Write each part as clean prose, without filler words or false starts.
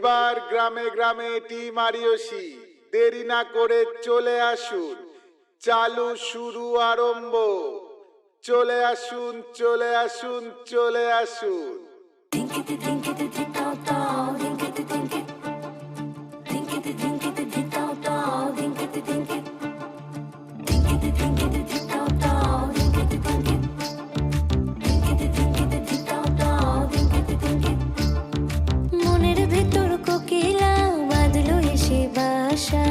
এবার গ্রামে গ্রামে টিম আরিয়সী দেরি না করে চলে আসুন। চালু শুরু আরম্ভ। চলে আসুন, চলে আসুন, চলে আসুন। মনের ভেতর কোকিলা বাঁধলো এসে বাসা,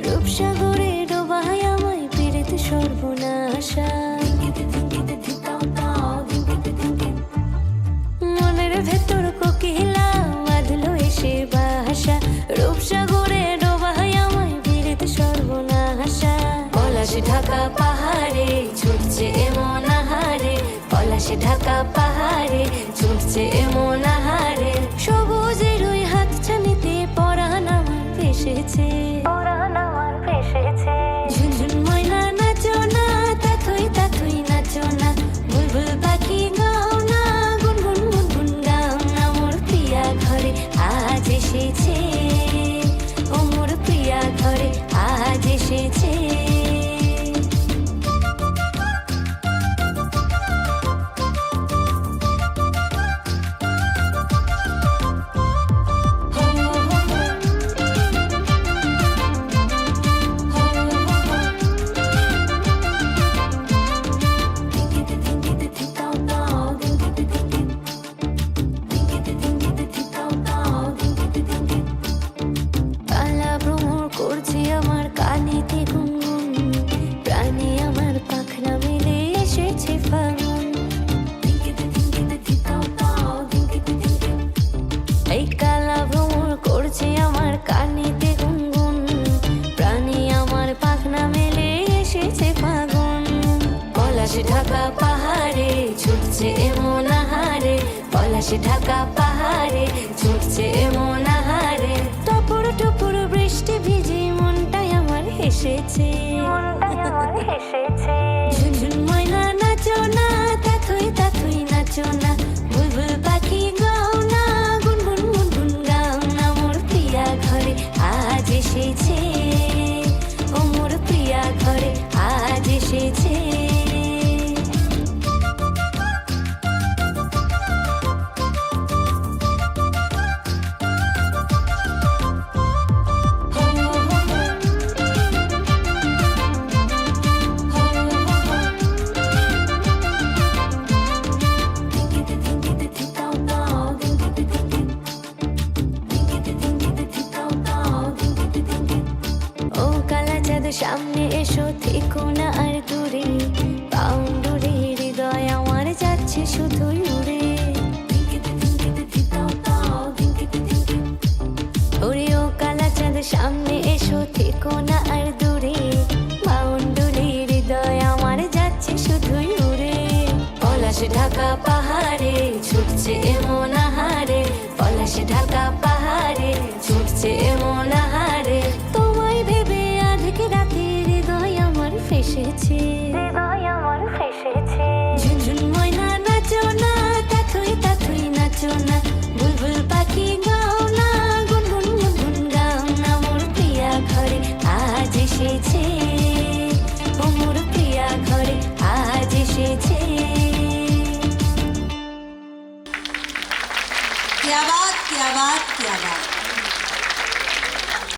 রূপসাগরে ডোবায় আমায় পীড়িত সর্বনাশা। মনের ভেতর কোকিলা বাঁধলো এসে বাসা, রূপসাগরে ডোবায় আমায় পীড়িত সর্বনাশা। পলাশ ঢাকা পাহাড়ে ছুটছে এমন আহারে, পলাশ ঢাকা পাহাড়ে ছুটছে এমন আহারে। সবুজের ওই হাত ছানিতে পরাণ আমার ভেসেছে, পরাণ আমার ভেসেছে। ঝুনঝুন ময়না নাচো না, তাথই তাথই নাচো না, বুলবুল পাখি গাও না, গুনগুন গুনগুন গাও না। মোর প্রিয়া ঘরে আজ এসেছে, ও মোর প্রিয়া ঘরে আজ এসেছে। কালা ভ্রমর করছে আমার কানেতে গুনগুন, প্রাণে আমার পাখনা মেলে এসেছে ফাগুন। এই কালা ভ্রমর করছে আমার কানেতে গুনগুন, প্রাণে আমার পাখনা মেলে এসেছে ফাগুন। পলাশ ঢাকা পাহাড়ে ছুটছে এমন আহারে, পলাশ ঢাকা পাহাড়ে ছুটছে এমন আহারে। টপর টপর বৃষ্টি ভিজে মনটাই আমার হেসেছে, মনটাই আমার হেসেছে। ঝুনঝুন ময়না নাচো না, তাথই তাথই নাচো না, বুলবুল পাখি গাও না, গুনগুন গুনগুন গাও না। মোর প্রিয়া ঘরে আজ এসেছে, ও মোর প্রিয়া ঘরে আজ এসেছে। ও কালা চাঁদ সামনে এসো, থেকো না আর দূরে, পাউন্ডুরে হৃদয় আমার যাচ্ছে শুধুই উড়ে। ওরে ও কালা চাঁদ সামনে এসো, থেকো না আর দূরে, পাউন্ডুরে হৃদয় আমার যাচ্ছে শুধুই উড়ে। পলাশ ঢাকা পাহাড়ে ছুটছে এমন আহারে, পলাশ ঢাকা পাহাড়ে ছুটছে এমন আহারে। তোমায় ভেবে আধেক রাতে হৃদয় আমার ফেসেছে, হৃদয় আমার ফেসেছে। ঝুনঝুন ময়না নাচো না, তাথই তাথই নাচো না, বুলবুল পাখি গাও না, গুনগুন গুনগুন গাও না। মোর প্রিয়া ঘরে আজ এসেছে, ও মোর প্রিয়া ঘরে আজ এসেছে। क्या बात, क्या बात।